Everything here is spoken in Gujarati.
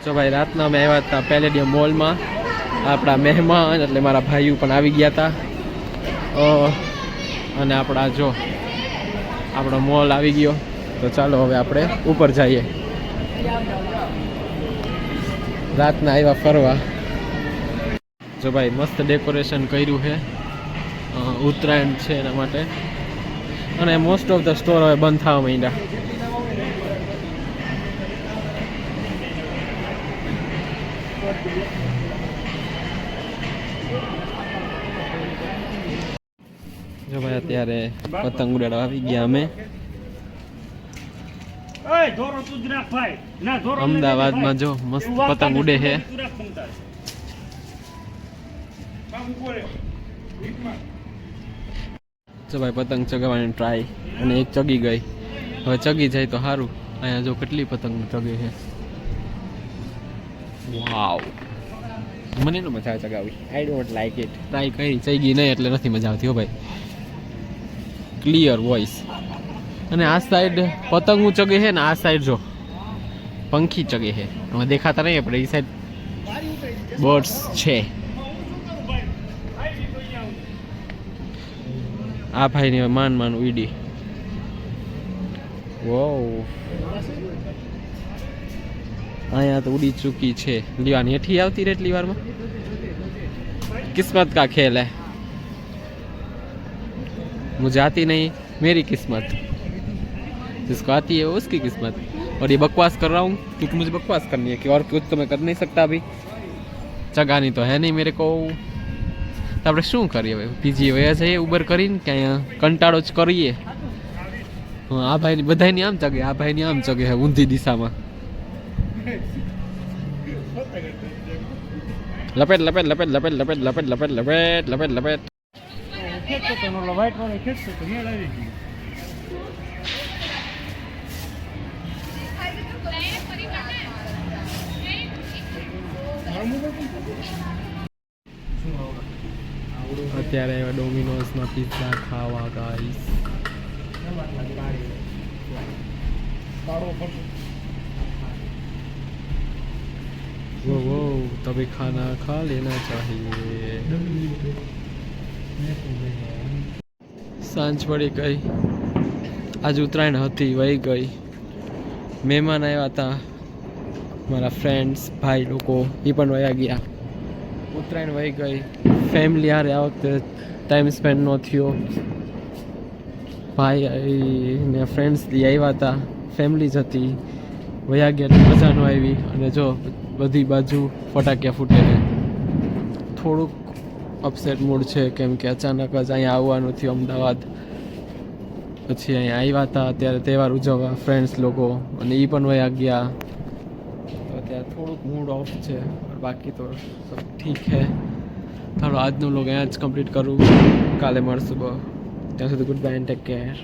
તો ભાઈ રાતના અમે આવ્યા હતા પેલેડિયમ મોલમાં. આપણા મહેમાન એટલે મારા ભાઈઓ પણ આવી ગયા હતા. અને આપણા જો આપણો મોલ આવી ગયો. તો ચાલો હવે આપણે ઉપર જઈએ. રાતના આવ્યા ફરવા. જો ભાઈ મસ્ત ડેકોરેશન કર્યું છે, ઉત્તરાયણ છે એના માટે. અને મોસ્ટ ઓફ ધ સ્ટોર હવે બંધ થવા માંડ્યા. જો ભાઈ અત્યારે પતંગ ઉડાડવા આવી ગયા અમે. અમદાવાદમાં જો મસ્ત પતંગ ઉડે છે. જો ભાઈ પતંગ ચગાવવાની ટ્રાય, અને એક ચગી ગઈ. હવે ચગી જાય તો સારું. અહીંયા જો કેટલી પતંગ ચગે છે. વાવ, મને નો મજા આવે ચગાવી. I don't like it. Try કરી ચગી નહીં એટલે નથી મજા આવતી હો ભાઈ. Clear voice. અને આ સાઈડ પતંગો ચગે છે ને આ સાઈડ જો પંખી ચગે છે. હવે દેખાતા નહીં આપણે. એ સાઈડ બર્ડ્સ છે. આ ભાઈની માન ઉડી. વાવ, અહીંયા તો ઉડી ચૂકી છે. લીવાની હેઠી આવતી રહે એટલી વારમાં. किस्मत का खेल है. मुझे आती नहीं, मेरी किस्मत. जिसको आती है उसकी किस्मत. और ये बकवास कर रहा हूँ क्योंकि मुझे बकवास करनी है कि और कुछ तो मैं कर नहीं सकता अभी. चगानी तो है नहीं मेरे को. तो આપણે શું કરીએ ભાઈ? બીજી વયા જઈએ ઉબર કરીને કે અહીંયા કંટાળો જ કરીએ. આ ભાઈની બધાની આમ ચગે, આ ભાઈની આમ ચગે છે ઊંધી દિશામાં. લપેટ લપેટ લપેટ લપેટ લપેટ લપેટ લપેટ લપેટ લપેટ લપેટ. અત્યારે એવા ડોમિનોઝમાં પિઝા ખાવા ગાઈસ. वो तभी खाना खा लेना चाहिए. सांझ पड़ी गई. आज ઉત્તરાયણ હતી, વહી ગઈ. મહેમાન આવ્યા હતા મારા ફ્રેન્ડ્સ, ભાઈ લોકો, એ પણ વયા ગયા. ઉત્તરાયણ વહી ગઈ. ફેમિલી હારે આ વખતે ટાઈમ સ્પેન્ડ ન થયો. ભાઈ ને ફ્રેન્ડ્સ આવ્યા હતા, ફેમિલી જ હતી. વયા ગયા, મજા ન આવી. અને જો બધી બાજુ ફટાકિયા ફૂટે છે. થોડુંક અપસેટ મૂડ છે કેમ કે અચાનક જ અહીંયા આવવાનું થયું અમદાવાદ. પછી અહીંયા આવ્યા હતા અત્યારે તહેવાર ઉજવવા ફ્રેન્ડ્સ લોકો, અને એ પણ વયા ગયા. તો અત્યારે થોડુંક મૂડ ઓફ છે, બાકી તો સબ ઠીક છે. ચાલો આજનું લોગ અહીંયા જ કમ્પ્લીટ કરું. કાલે મળશું. ત્યાં સુધી good bye and take care.